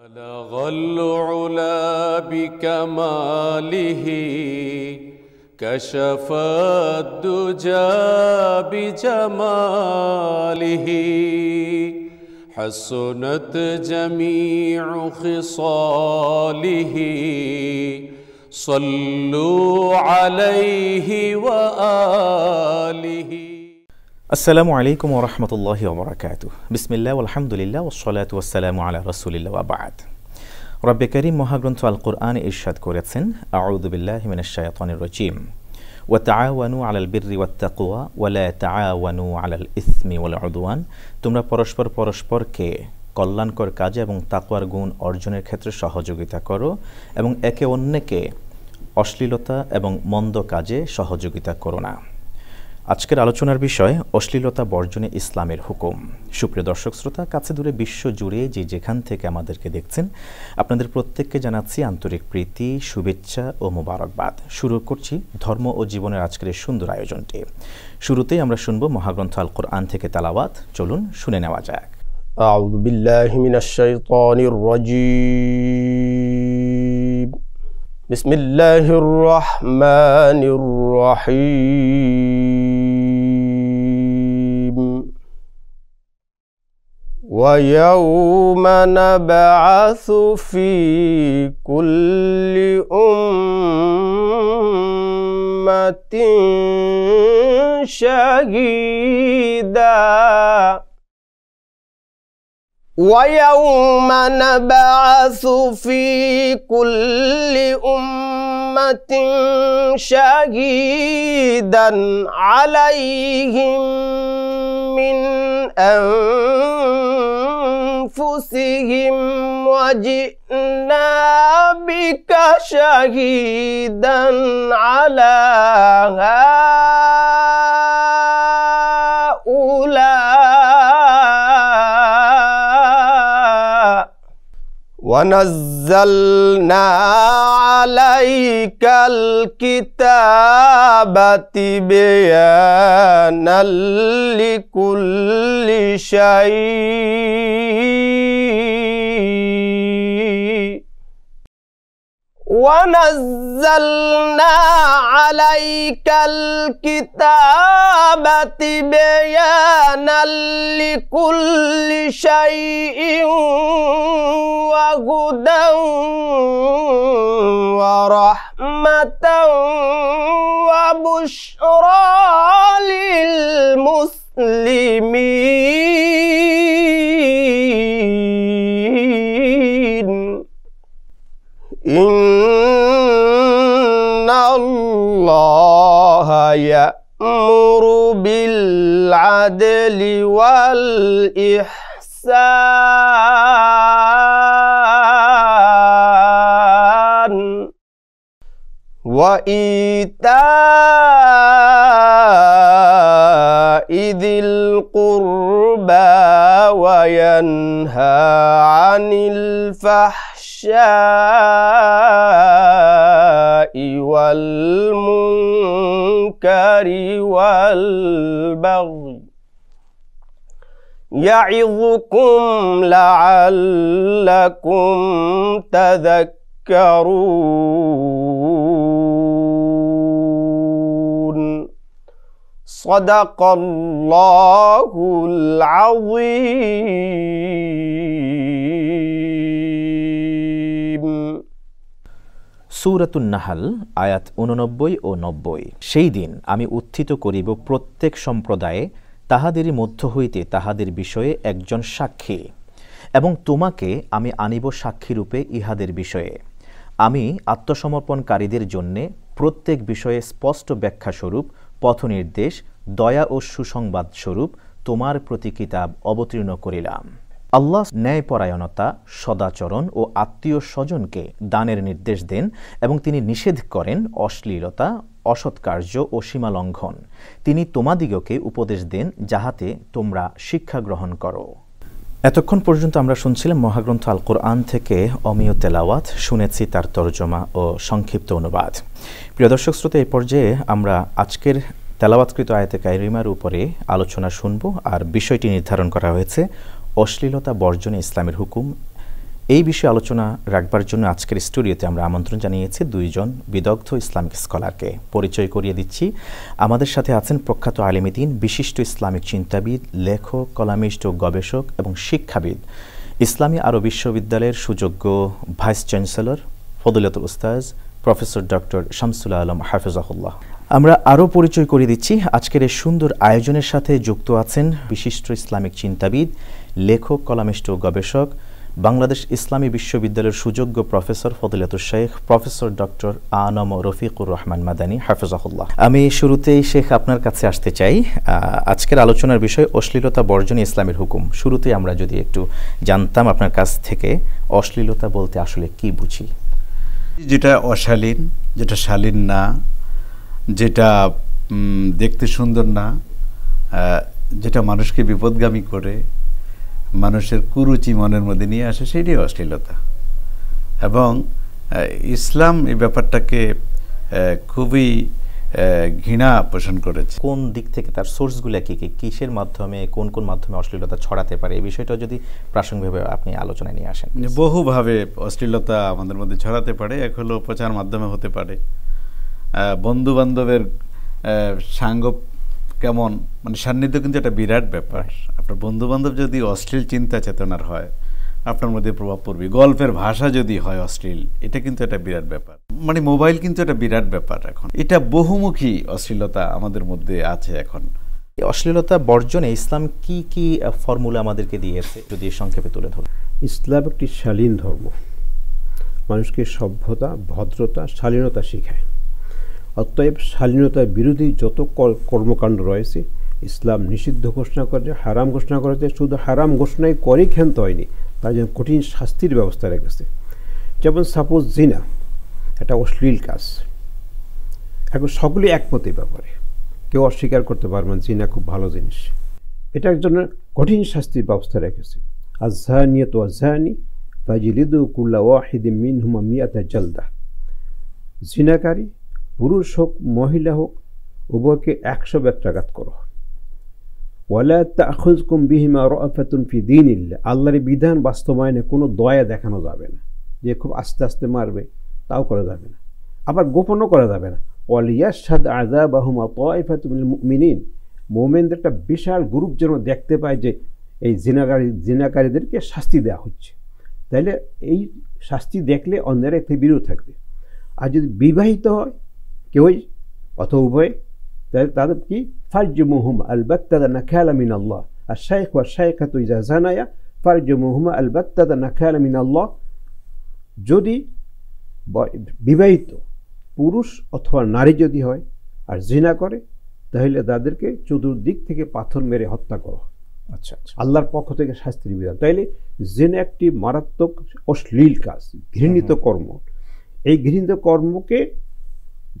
بلغ العلا بكماله كشف الدجى بجماله حسنت جميع خصاله صلوا عليه وآله আসসালামু আলাইকুম ওয়া রাহমাতুল্লাহি ওয়া বারাকাতুহু বিসমিল্লাহ ওয়ালহামদুলিল্লাহ ওয়াসসালাতু ওয়াসসালামু আলা রাসূলিল্লাহ ওয়া বা'দ। রব্বে কারীম মহাগ্রন্থ আল কুরআনে ইরশাদ করেছেন, আউযু বিল্লাহি মিনাশ শাইতানির রাজীম, ওয়া তাআওয়ানু আলাল বিররি ওয়াত তাকওয়া ওয়া লা তাআওয়ানু আলাল ইসমি ওয়াল উদওয়ান। তোমরা পরস্পরকে কল্যাণকর কাজে এবং তাকওয়ার গুণ অর্জনের ক্ষেত্রে সহযোগিতা করো এবং একে অন্যকে অশ্লীলতা এবং মন্দ কাজে সহযোগিতা করো না। আজকের আলোচনার বিষয় অশ্লীলতা বর্জনে ইসলামের হুকুম। সুপ্রিয় দর্শক শ্রোতা, কাছে দূরে বিশ্ব জুড়ে যে যেখান থেকে আমাদেরকে দেখছেন, আপনাদের প্রত্যেককে জানাচ্ছি আন্তরিক প্রীতি, শুভেচ্ছা ও মোবারকবাদ। শুরু করছি ধর্ম ও জীবনের আজকের সুন্দর আয়োজনটি। শুরুতেই আমরা শুনব মহাগ্রন্থ আল কোরআন থেকে তেলাওয়াত। চলুন শুনে নেওয়া যাক। আউযু বিল্লাহি মিনাশ শাইতানির রাজীম। বিসমিল্লাহির রহমানির রহিম। ওয়া ইয়াওমা নাবআসু ফি কুল্লি উম্মাতিন শাহীদা وَيَوْمَ نَبْعَثُ فِي كُلِّ أُمَّةٍ شَهِيدًا عَلَيْهِمْ مِنْ أَنْفُسِهِمْ وَجِئْنَا بِكَ شَهِيدًا عَلَى وَنَزَّلْنَا عَلَيْكَ الْكِتَابَ تِبْيَانًا لِكُلِّ شَيْءٍ وَنَزَّلْنَا عَلَيْكَ الْكِتَابَ تِبْيَانًا لِكُلِّ شَيْءٍ وَهُدًى وَرَحْمَةً وَبُشْرَى لِلْمُسْلِمِينَ إِنَّ اللَّهَ يَأْمُرُ بِالْعَدْلِ وَالْإِحْسَانِ وَإِيتَاءِ ذِي الْقُرْبَى وَيَنْهَى عَنِ الْفَحْشَاءِ وَالْمُنكَرِ وَالْبَغْيِ يَعِظُكُمْ لَعَلَّكُمْ تَذَكَّرُونَ صدق الله العظيم। সূরাতুন নাহল আয়াত 89 ও 90। সেই দিন আমি উত্থিত করিব প্রত্যেক সম্প্রদায়ে তাহাদেরই মধ্য হইতে তাহাদের বিষয়ে একজন সাক্ষী, এবং তোমাকে আমি আনিব সাক্ষীরূপে ইহাদের বিষয়ে। আমি আত্মসমর্পণকারীদের জন্যে প্রত্যেক বিষয়ে স্পষ্ট ব্যাখ্যাস্বরূপ পথনির্দেশ, দয়া ও সুসংবাদ স্বরূপ তোমার প্রতি কিতাব অবতীর্ণ করিলাম। আল্লাহ ন্যায়পরায়ণতা, সদাচরণ ও আত্মীয় স্বজনকে দানের নির্দেশ দেন এবং তিনি নিষেধ করেন অশ্লীলতা, অসৎকার্য ও সীমালঙ্ঘন। তিনি তোমাদিগকে উপদেশ দেন যাহাতে তোমরা শিক্ষা গ্রহণ করো। এতক্ষণ পর্যন্ত আমরা শুনছিলাম মহাগ্রন্থ আল কোরআন থেকে অমীয় তেলাওয়াত, শুনেছি তার তরজমা ও সংক্ষিপ্ত অনুবাদ। প্রিয় দর্শক শ্রোতা, এই পর্যায়ে আমরা আজকের তেলাওয়াতকৃত আয়াতে কারিমার উপরে আলোচনা শুনব। আর বিষয়টি নির্ধারণ করা হয়েছে অশ্লীলতা বর্জনে ইসলামের হুকুম। এই বিষয়ে আলোচনা রাখবার জন্য আজকের স্টুডিওতে আমরা আমন্ত্রণ জানিয়েছি দুইজন বিদগ্ধ ইসলামিক স্কলারকে। পরিচয় করিয়ে দিচ্ছি। আমাদের সাথে আছেন প্রখ্যাত আলিমুদ্দিন, বিশিষ্ট ইসলামিক চিন্তাবিদ, লেখক, কলামিস্ট ও গবেষক এবং শিক্ষাবিদ, ইসলামী আরব বিশ্ববিদ্যালয়ের সুযোগ্য ভাইস চ্যান্সেলর ফজিলতুল উস্তাজ প্রফেসর ডক্টর শামসুল আলম হাফিজাহুল্লাহ। আমরা আরও পরিচয় করিয়ে দিচ্ছি। আজকের এই সুন্দর আয়োজনের সাথে যুক্ত আছেন বিশিষ্ট ইসলামিক চিন্তাবিদ, লেখক, কলামিস্ট ও গবেষক, বাংলাদেশ ইসলামী বিশ্ববিদ্যালয়ের সুযোগ্য প্রফেসর ফজিলাতুল শেখ প্রফেসর ডক্টর আনম রফিকুর রহমান মাদানী হাফিজাহুল্লাহ। আমি শুরুতেই শেখ আপনার কাছে আসতে চাই। আজকের আলোচনার বিষয় অশ্লীলতা বর্জনে ইসলামের হুকুম। শুরুতেই আমরা যদি একটু জানতাম আপনার কাছ থেকে, অশ্লীলতা বলতে আসলে কি বুঝি? যেটা অশালীন, যেটা শালীন না, যেটা দেখতে সুন্দর না, যেটা মানুষকে বিপদগামী করে, মানুষের কুরুচি মনের মধ্যে নিয়ে আসে, সেটাই অশ্লীলতা। এবং ইসলাম এই ব্যাপারটাকে খুবই ঘৃণা পোষণ করেছে। কোন দিক থেকে তার সোর্সগুলো কি কি, কিসের মাধ্যমে, কোন কোন মাধ্যমে অশ্লীলতা ছড়াতে পারে, এই বিষয়টা যদি প্রাসঙ্গিকভাবে আপনি আলোচনায় নিয়ে আসেন। বহুভাবে অশ্লীলতা আমাদের মধ্যে ছড়াতে পারে। এক হলো প্রচার মাধ্যমে হতে পারে, বন্ধু বান্ধবের সাঙ্গ কেমন, মানে সান্নিধ্য কিন্তু একটা বিরাট ব্যাপার। আপনার বন্ধু বান্ধব যদি অশ্লীল চিন্তা চেতনার হয়, আপনার মধ্যে প্রভাব পড়বে। গল্পের ভাষা যদি হয় অশ্লীল, এটা কিন্তু একটা বিরাট ব্যাপার। মানে মোবাইল কিন্তু একটা বিরাট ব্যাপার এখন। এটা বহুমুখী অশ্লীলতা আমাদের মধ্যে আছে এখন। অশ্লীলতা বর্জনে ইসলাম কি কি ফর্মুলা আমাদেরকে দিয়েছে, যদি সংক্ষেপে তুলে ধরুন। ইসলাম একটি শালীন ধর্ম, মানুষকে সভ্যতা, ভদ্রতা, শালীনতা শেখায়। অতএব শালীনতার বিরোধী যত কর্মকাণ্ড রয়েছে ইসলাম নিষিদ্ধ ঘোষণা করেছে, হারাম ঘোষণা করেছে। শুধু হারাম ঘোষণায় করেই ক্ষান্ত হয়নি, তার জন্য কঠিন শাস্তির ব্যবস্থা রেখেছে। যেমন সাপোজ জিনা, একটা অশ্লীল কাজ, এখন সকলে একমতে ব্যাপারে, কেউ অস্বীকার করতে পারবে না জিনা খুব ভালো জিনিস। এটার জন্য কঠিন শাস্তির ব্যবস্থা রেখেছে। আযযানিয়াতু ওয়াযানি ফাজলিদু কুল্লা ওয়াহিদিন মিনহুমা মিআতা জালদা। জিনাকারী পুরুষ হোক মহিলা হোক উভয়কে 100 বেত্রাঘাত করো। ওয়ালা তাখুযকুম বিহিমা রাআফাতুন ফি দীনিল্লাহ, আল্লাহর বিধান বাস্তবায়নে কোনো দয়া দেখানো যাবে না, যে খুব আস্তে আস্তে মারবে তাও করা যাবে না, আবার গোপনও করা যাবে না। ওয়ালিয়াশহাদ আযাবাহুমা তায়ফাতুম মিনাল মুমিনিন, মুমিনদের একটা বিশাল গ্রুপ যেন দেখতে পায় যে এই জিনাকারীদেরকে শাস্তি দেওয়া হচ্ছে। তাইলে এই শাস্তি দেখলে অন্যরা এতে বিরত থাকবে। আর যদি বিবাহিত হয় কেউই অথবা উভয়, তাহলে তাদের কি ফারজুমুহুমা আলবাত্তাদা নাকালা মিনাল্লাহ। আর শাইখ ওয়া শাইখাতু ইযা জানায়া ফারজুমুহুমা আলবাত্তাদা নাকালা মিনাল্লাহ। যদি বিবাহিত পুরুষ অথবা নারী যদি হয় আর জিনা করে, তাহলে তাদেরকে চতুর্দিক থেকে পাথর মেরে হত্যা করো। আচ্ছা, আল্লাহর পক্ষ থেকে শাস্তির বিধান। তাইলে জিনা একটি মারাত্মক অশ্লীল কাজ, ঘৃণিত কর্ম। এই ঘৃণিত কর্মকে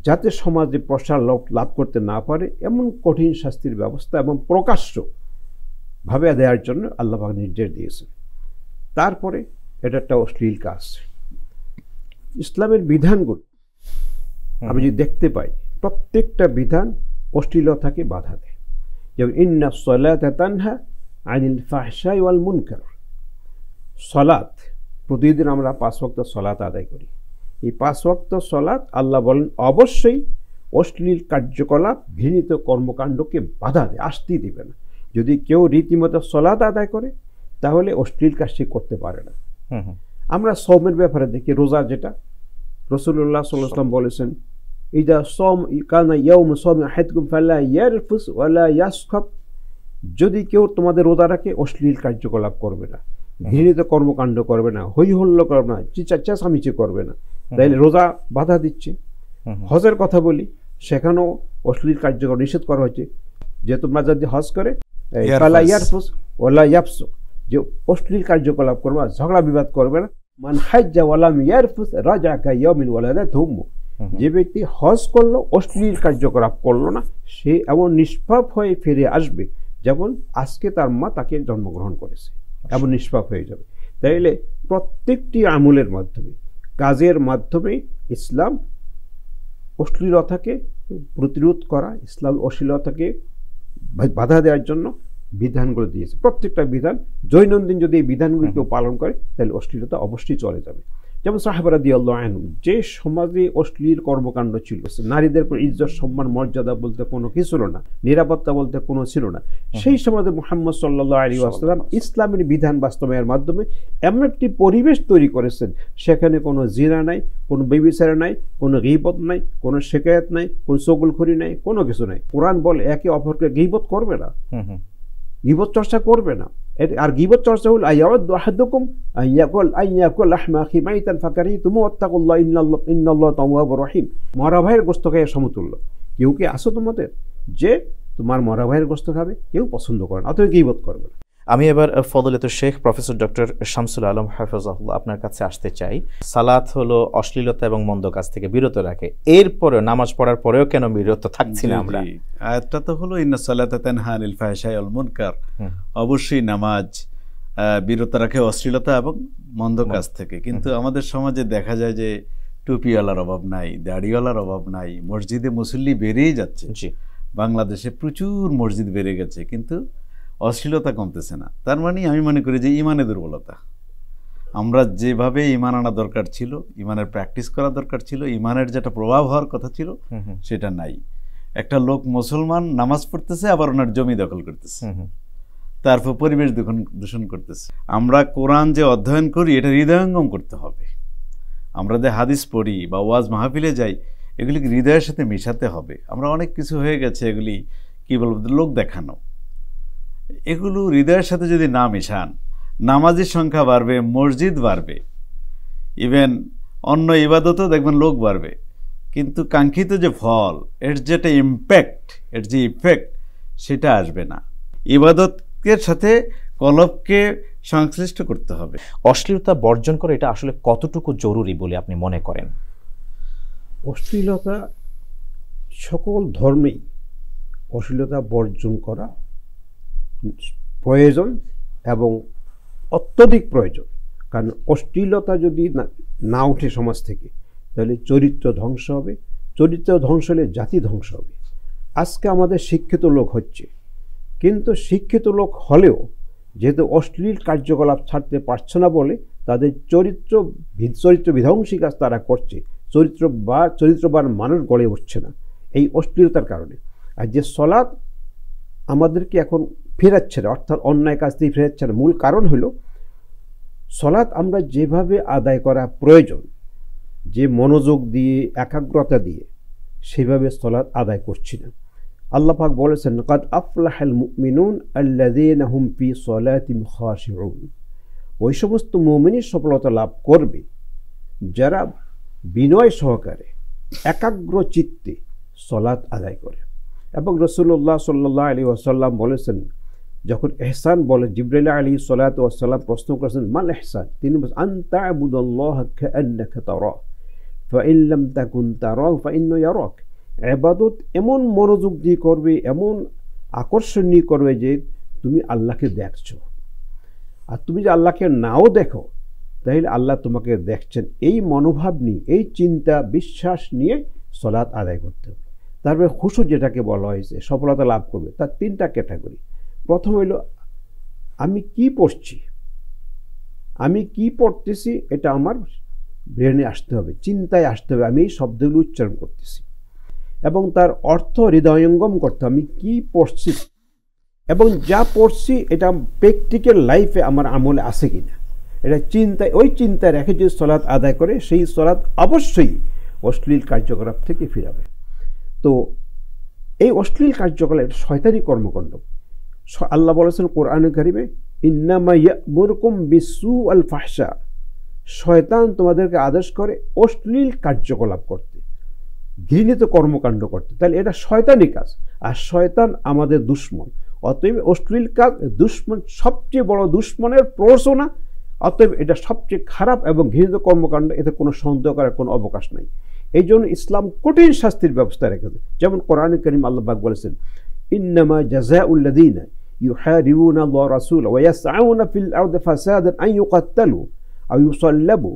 যাতে সমাজে প্রসার লাভ করতে না পারে এমন কঠিন শাস্তির ব্যবস্থা এবং প্রকাশ্যভাবে দেওয়ার জন্য আল্লাহ পাক নির্দেশ দিয়েছেন। তারপরে এটা একটা অশ্লীল কাজ। ইসলামের বিধানগুলো আমি যদি দেখতে পাই, প্রত্যেকটা বিধান অশ্লীলতাকে বাধা দেয়। যেমন ইন্নাস সালাতা তানহা আনিল ফাহশাই ওয়াল মুনকার। সালাত, প্রতিদিন আমরা 5 ওয়াক্ত সালাত আদায় করি। এই 5 ওয়াক্ত সালাত আল্লাহ বলেন অবশ্যই অশ্লীল কার্যকলাপ, ঘৃণিত কর্মকাণ্ডকে বাধা দেয়, আসতেই দেবে না। যদি কেউ রীতিমতো সালাত আদায় করে তাহলে অশ্লীল কাজ সে করতে পারে না। আমরা সওমের ব্যাপারে দেখি, রোজা যেটা রাসূলুল্লাহ সাল্লাল্লাহু আলাইহি ওয়াসাল্লাম বলেছেন, ইদা সাম কানা ইয়াউমু সামি আহাদকুম ফালা ইয়ারফুস ওয়ালা ইয়াসখাব। যদি কেউ তোমাদের রোজা রাখে অশ্লীল কার্যকলাপ করবে না, ঘৃণিত কর্মকাণ্ড করবে না, হই হল্লা করবে না, চেঁচামেচি করবে না, তাইলে রোজা বাধা দিচ্ছে। হজের কথা বলি, সেখানেও অশ্লীল কার্যকলাপ নিষেধ করা হয়েছে, যে তোমরা যদি হজ করে ফালা ইয়ারফুস ওয়ালা ইয়াফসুক, যে অশ্লীল কার্যকলাপ করবে না, ঝগড়া বিবাদ করবে না। মান হাজ্জা ওয়ালাম ইয়ারফুস রাজা কা ইয়াউমিন ওয়ালাদাতহু উম্মুহু। যে ব্যক্তি হজ করলো অশ্লীল কার্যকলাপ করলো না, সে এমন নিষ্পাপ হয়ে ফিরে আসবে যেমন আজকে তার মা তাকে জন্মগ্রহণ করেছে, এমন নিষ্পাপ হয়ে যাবে। তাইলে প্রত্যেকটি আমলের মাধ্যমে, কাজের মাধ্যমে ইসলাম অশ্লীলতাকে প্রতিরোধ করা, ইসলাম অশ্লীলতাকে বাধা দেওয়ার জন্য বিধানগুলো দিয়েছে, প্রত্যেকটা বিধান দৈনন্দিন যদি এই বিধানগুলি কেউ পালন করে তাহলে অশ্লীলতা অবশ্যই চলে যাবে। যেমন সাহাবা রাদিয়াল্লাহু আনহুম, যে সমাজে অশ্লীল কর্মকাণ্ড ছিল, নারীদের উপর ইজ্জত সম্মান মর্যাদা বলতে কোনো কিছু ছিল না, নিরাপত্তা বলতে কোনো ছিল না, সেই সমাজে মুহাম্মদ সাল্লাল্লাহু আলাইহি ওয়াসাল্লাম ইসলামের বিধান বাস্তবায়নের মাধ্যমে এমন একটি পরিবেশ তৈরি করেছেন, সেখানে কোনো জিনা নাই, কোনো ব্যভিচার নাই, কোনো গীবত নাই, কোনো শিকায়াত নাই, কোনো চগলখড়ি নাই, কোনো কিছু নাই। কোরআন বলে একে অপরকে গীবত করবে না, গীবত চর্চা করবে না। আর গীবত চর্চা হল আয়াউদ্দু আহাদুকুম আইয়াকুল লাহমা আখি মাইতান ফাকারিতুমু ওয়াত্তাকুল্লাহ ইন্নাল্লাহা তাওয়াবুর রহিম। মরা ভাইয়ের গোশত খায় সমতুল্য। কেউ কি আসো তোমাদের যে তোমার মরা ভাইয়ের গোশত খাবে? কেউ পছন্দ করে না, অতএব গীবত করবে না। আমি এবার ফজলাতুল শেখ প্রফেসর ডক্টর শামসুল আলম হাফেজাহুল্লাহ আপনার কাছে আসতে চাই। সালাত হলো অশ্লীলতা এবং মন্দ কাজ থেকে বিরত রাখে, এরপরে নামাজ পড়ার পরেও কেন বিরত থাকছি না আমরা? আয়াতটা তো হলো ইন্নাস সালাতা তানহা আনিল ফাহশাই ওয়াল মুনকার, অবশ্যই নামাজ বিরত রাখে অশ্লীলতা এবং মন্দ কাজ থেকে। কিন্তু আমাদের সমাজে দেখা যায় যে টুপিওয়ালার অভাব নাই, দাড়িওয়ালার অভাব নাই, মসজিদে মুসল্লি বেড়েই যাচ্ছে। বাংলাদেশে প্রচুর মসজিদ বেড়ে গেছে, কিন্তু অশ্লীলতা কমতেছে না। তার মানে আমি মনে করি যে ইমানে দুর্বলতা। আমরা যেভাবে ইমান আনা দরকার ছিল, ইমানের প্র্যাকটিস করা দরকার ছিল, ইমানের যেটা প্রভাব হওয়ার কথা ছিল সেটা নাই। একটা লোক মুসলমান নামাজ পড়তেছে, আবার ওনার জমি দখল করতেছে, তারপর পরিবেশ দূষণ করতেছে। আমরা কোরআন যে অধ্যয়ন করি এটা হৃদয়ঙ্গম করতে হবে। আমরা যে হাদিস পড়ি বা ওয়াজ মাহফিলে যাই, এগুলিকে হৃদয়ের সাথে মেশাতে হবে। আমরা অনেক কিছু হয়ে গেছে এগুলি কি বলবো, লোক দেখানো। এগুলো হৃদয়ের সাথে যদি না মেশান, নামাজের সংখ্যা বাড়বে, মসজিদ বাড়বে, ইভেন অন্য ইবাদতও দেখবেন লোক বাড়বে, কিন্তু কাঙ্ক্ষিত যে ফল, এর যেটা ইম্প্যাক্ট, এর যে ইফেক্ট, সেটা আসবে না। ইবাদতের সাথে কলবকে সংশ্লিষ্ট করতে হবে। অশ্লীলতা বর্জন করে এটা আসলে কতটুকু জরুরি বলে আপনি মনে করেন? অশ্লীলতা সকল ধর্মেই অশ্লীলতা বর্জন করা প্রয়োজন এবং অত্যধিক প্রয়োজন। কারণ অশ্লীলতা যদি না উঠে সমাজ থেকে, তাহলে চরিত্র ধ্বংস হবে, চরিত্র ধ্বংস হলে জাতি ধ্বংস হবে। আজকে আমাদের শিক্ষিত লোক হচ্ছে, কিন্তু শিক্ষিত লোক হলেও যেহেতু অশ্লীল কার্যকলাপ ছাড়তে পারছে না বলে তাদের চরিত্র বিধ্বংসী কাজ তারা করছে, চরিত্রবান মানুষ গড়ে উঠছে না এই অশ্লীলতার কারণে। আর যে সলাৎ আমাদেরকে এখন ফেরাচ্ছে না, অর্থাৎ অন্যায় কাজ থেকে ফেরাচ্ছে না, মূল কারণ হলো সলাৎ আমরা যেভাবে আদায় করা প্রয়োজন, যে মনোযোগ দিয়ে একাগ্রতা দিয়ে সেভাবে সলাৎ আদায় করছি না। আল্লাহ পাক বলেছেন, কাদ আফলাহাল মুমিনুন আল্লাযীনা হুম ফি সলাতিহিম খাশিউন। ওই সমস্ত মুমিনই সফলতা লাভ করবে যারা বিনয় সহকারে একাগ্র চিত্তে সলাৎ আদায় করে। এবং রাসূলুল্লাহ সাল্লাল্লাহু আলাইহি ওয়াসাল্লাম বলেছেন, যখন ইহসান বলে, জিবরাইল আলাইহিস সালাতু ওয়াস সালাম প্রশ্ন করেছেন মাল ইহসান, তিনি বলেন আন তা'বুদাল্লাহা কাআন্নাকা তারা ফাইন লাম তাকুন তারাহু ফাইন্নাহু ইয়ারাক। ইবাদত এমন মনোযোগ দিয়ে করবে, এমন আকর্ষণীয় করবে যে তুমি আল্লাহকে দেখছো। আর তুমি যে আল্লাহকে নাও দেখো, তাহলে আল্লাহ তোমাকে দেখছেন, এই মনোভাব নিয়ে, এই চিন্তা বিশ্বাস নিয়ে সলাৎ আদায় করতে হবে। তারপরে খুশু যেটাকে বলা হয়েছে সফলতা লাভ করবে, তার তিনটা ক্যাটাগরি। প্রথম হইল আমি কি পড়ছি, আমি কি পড়তেছি এটা আমার ব্রেনে আসতে হবে, চিন্তায় আসতে হবে, আমি এই শব্দগুলো উচ্চারণ করতেছি এবং তার অর্থ হৃদয়ঙ্গম করতে হবে। আমি কি পড়ছি এবং যা পড়ছি এটা প্র্যাকটিক্যাল লাইফে আমার আমলে আছে কিনা, এটা চিন্তায়, ওই চিন্তায় রেখে যদি সলাৎ আদায় করে, সেই সলাৎ অবশ্যই অশ্লীল কার্যকলাপ থেকে ফিরাবে। তো এই অশ্লীল কার্যকলাপ এটা শয়তানি কর্মকাণ্ড। আল্লাহ বলেছেন কোরআনে কারিমে, ইন্নামা ইয়া'মুরুকুম বিসু'আল ফাহশা, শয়তান তোমাদেরকে আদেশ করে অশ্লীল কার্যকলাপ করতে, ঘৃণিত কর্মকাণ্ড করতে। তাহলে এটা শয়তানি কাজ, আর শয়তান আমাদের দুশ্মন। অতএব অশ্লীল কাজ দুশ্মন, সবচেয়ে বড় দুশ্মনের প্ররোচনা। অতএব এটা সবচেয়ে খারাপ এবং ঘৃণিত কর্মকাণ্ড, এতে কোনো সন্দেহ করার কোনো অবকাশ নাই। এই জন্য ইসলাম কঠিন শাস্তির ব্যবস্থা রেখেছে। যেমন কোরআনে কারীম আল্লাহ পাক বলেছেন, ইন্নামা জাযাউল্লাযীনা ইউহারিবুনা আল্লাহ ওয়া রাসূলাহু ওয়া ইয়াসআউনা ফিল আরদি ফাসাদান আন ইউকাত্তালু আও ইউসাল্লাবু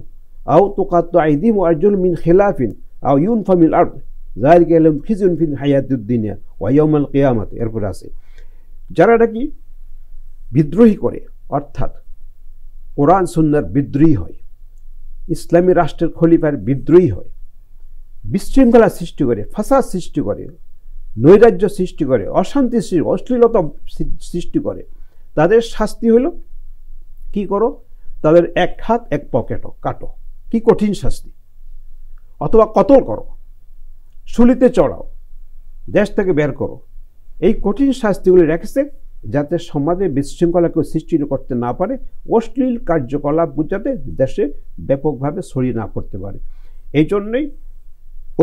আও তুকাত্তা'ু আইদিহিম ওয়া আরজুলুহুম মিন খিলাফিন আও ইউনফাউ মিনাল আরদ যালিকা লাহুম খিজুন ফিল হায়াতিদ দুনিয়া ওয়া ইয়াউমাল কিয়ামাতি। এরপর আছে যারা নাকি বিদ্রোহী করে, অর্থাৎ কোরআন সুন্নাহর বিদ্রোহী হয়, ইসলামী রাষ্ট্রের খলিফার বিদ্রোহী হয়, বিশৃঙ্খলা সৃষ্টি করে, ফাসাদ সৃষ্টি করে, নৈরাজ্য সৃষ্টি করে, অশান্তি সৃষ্টি, অশ্লীলতা সৃষ্টি করে, তাদের শাস্তি হলো কি করো, তাদের এক হাত এক পকেটও কাটো, কি কঠিন শাস্তি, অথবা কতল করো, শুলিতে চড়াও, দেশ থেকে বের করো। এই কঠিন শাস্তিগুলি রেখেছে যাতে সমাজে বিশৃঙ্খলাকে সৃষ্টি করতে না পারে, অশ্লীল কার্যকলাপ যাতে দেশে ব্যাপকভাবে ছড়িয়ে না পড়তে পারে। এই জন্যই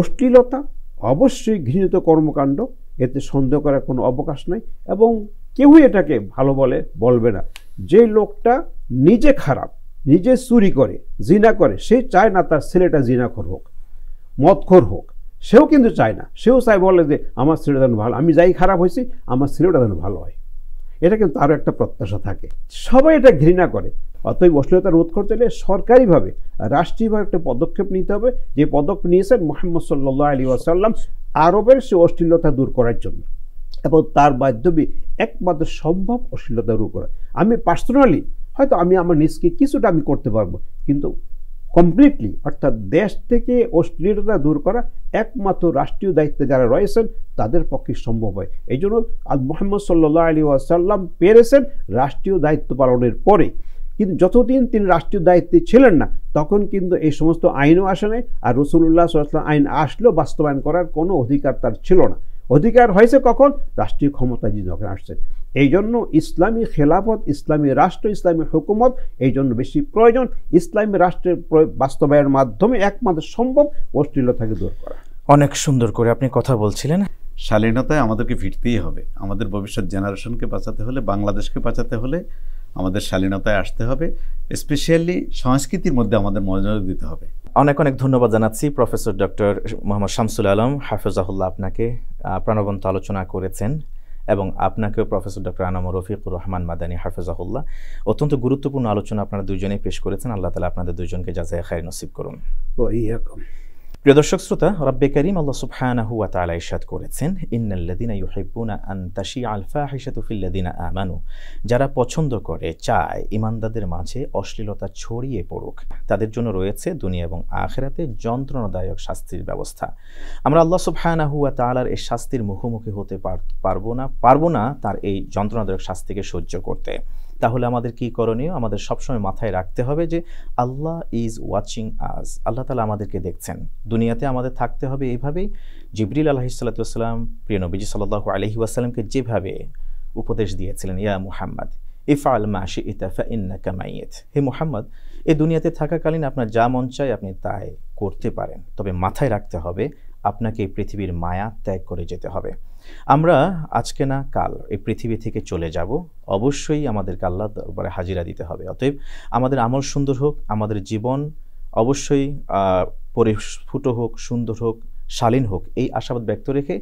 অশ্লীলতা অবশ্যই ঘৃণিত কর্মকাণ্ড, এতে সন্দেহ করার কোনো অবকাশ নাই, এবং কেউই এটাকে ভালো বলবে না। যে লোকটা নিজে খারাপ, নিজে চুরি করে, জিনা করে, সে চায় না তার ছেলেটা জিনাখোর হোক, মদখোর হোক, সেও কিন্তু চায় না। সেও চায়, বলে যে আমার ছেলেটা যেন ভালো, আমি যাই খারাপ হয়েছি আমার ছেলেটা যেন ভালো হয়। এটা কিন্তু তারও একটা প্রত্যাশা থাকে, সবাই এটা ঘৃণা করে। অতএব অশ্লীলতা রোধ করতে হলে সরকারিভাবে, রাষ্ট্রীয়ভাবে একটা পদক্ষেপ নিতে হবে, যে পদক্ষেপ নিয়েছেন মুহাম্মদ সাল্লাল্লাহু আলাইহি ওয়াসাল্লাম আরবের সে অশ্লীলতা দূর করার জন্য, এবং তার মাধ্যমে একমাত্র সম্ভব অশ্লীলতা দূর করা। আমি পার্সোনালি হয়তো আমি আমার নিজকে কিছুটা আমি করতে পারবো, কিন্তু কমপ্লিটলি, অর্থাৎ দেশ থেকে অশ্লীলতা দূর করা একমাত্র রাষ্ট্রীয় দায়িত্বে যারা রয়েছেন তাদের পক্ষে সম্ভব হয়। এই জন্য মুহাম্মদ সাল্লাল্লাহু আলাইহি ওয়াসাল্লাম পেরেছেন রাষ্ট্রীয় দায়িত্ব পালনের পরে, কিন্তু যতদিন তিনি রাষ্ট্রীয় দায়িত্বে ছিলেন না তখন কিন্তু এই সমস্ত আইনও আসে নাই, আর রাসূলুল্লাহ সাল্লাল্লাহু আলাইহি ওয়াসাল্লাম আইন আসলেও বাস্তবায়ন করার কোনো অধিকার তার ছিল না। অধিকার হয়েছে কখন? রাষ্ট্রীয় ক্ষমতা যিনি যখন আসছেন। এই জন্য ইসলামী খেলাফত, ইসলামী রাষ্ট্র, ইসলামী হুকুমত এই জন্য বেশি প্রয়োজন। ইসলামী রাষ্ট্রের বাস্তবায়নের মাধ্যমে একমাত্র সম্ভব অশ্লীলতাকে দূর করা। অনেক সুন্দর করে আপনি কথা বলছিলেন। শালীনতায় আমাদেরকে ফিরতেই হবে। আমাদের ভবিষ্যৎ জেনারেশনকে বাঁচাতে হলে, বাংলাদেশকে বাঁচাতে হলে আমাদের শালীনতায় আসতে হবে, স্পেশালি সংস্কৃতির মধ্যে আমাদের মনোযোগ দিতে হবে। অনেক অনেক ধন্যবাদ জানাচ্ছি প্রফেসর ডক্টর মোহাম্মদ শামসুল আলম হাফেজাহুল্লাহ, আপনাকে প্রাণবন্ত আলোচনা করেছেন, এবং আপনাকেও প্রফেসর ডক্টর আনামুর রফিকুর রহমান মাদানী হাফেজাহুল্লাহ অত্যন্ত গুরুত্বপূর্ণ আলোচনা আপনারা দুইজনেই পেশ করেছেন। আল্লাহ তাআলা আপনাদের দুইজনকে জাযায়ে খায়র নসিব করুন। প্রিয় দর্শক শ্রোতা, রব্বে কারীম আল্লাহ সুবহানাহু ওয়া তাআলা ইরশাদ করেছেন, ইন্নাল্লাযীনা ইউহিব্বুনা আন তাশিআল ফাহিশাতু ফিল্লাযীনা আমানু, যারা পছন্দ করে, চায় ঈমানদারদের মাঝে অশ্লীলতা ছড়িয়ে পড়ুক, তাদের জন্য রয়েছে দুনিয়া এবং আখিরাতে যন্ত্রণাদায়ক শাস্তির ব্যবস্থা। আমরা আল্লাহ সুবহানাহু ওয়া তাআলার এই শাস্তির মুখোমুখি হতে পারবো না তার এই যন্ত্রণাদায়ক শাস্তিকে সহ্য করতে। তাহলে আমাদের কি করণীয়? আমাদের সবসময় মাথায় রাখতে হবে যে আল্লাহ ইজ ওয়াচিং আস, আল্লাহ তাআলা আমাদেরকে দেখছেন। দুনিয়াতে আমাদের থাকতে হবে এইভাবেই। জিবরিল আলাইহিস সালাতু ওয়াস সালাম প্রিয় নবীজি সাল্লাল্লাহু আলাইহি ওয়াসাল্লামকে যেভাবে উপদেশ দিয়েছিলেন, ইয়া মুহাম্মদ ইফআল মা শি'তা ফাইন্নাকা মাইয়িত, হে মুহাম্মদ, এই দুনিয়াতে থাকাকালীন আপনার যা মন চায় আপনি তাই করতে পারেন, তবে মাথায় রাখতে হবে আপনাকে এই পৃথিবীর মায়া ত্যাগ করে যেতে হবে। আমরা আজকে না কাল এই পৃথিবী থেকে চলে যাব, অবশ্যই আমাদেরকে আল্লাহর দরবারে হাজিরা দিতে হবে। অতএব আমাদের আমল সুন্দর হোক, আমাদের জীবন অবশ্যই পরিস্ফুট হোক, সুন্দর হোক, শালীন হোক, এই আশাবাদ ব্যক্ত রেখে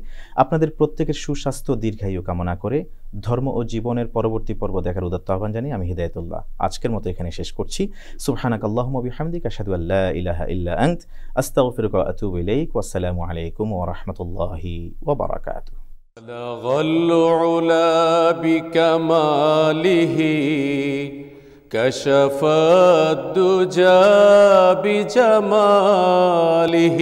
আপনাদের প্রত্যেকের সুস্বাস্থ্য দীর্ঘায়ু কামনা করে ধর্ম ও জীবনের পরবর্তী পর্ব দেখার উদাত্ত আহ্বান জানিয়ে আমি হিদায়াতুল্লাহ আজকের মতো এখানে শেষ করছি। সুবহানাকাল্লাহুম্মা বিহামদিকা আশহাদু আল্লা ইলাহা ইল্লা আনত আস্তাগফিরুকা ওয়া আতুবু ইলাইক। ওয়াসসালামু আলাইকুম ওয়া রাহমাতুল্লাহি ওয়া বারাকাতুহু। بلغ العلا بكماله كشف الدجى بجماله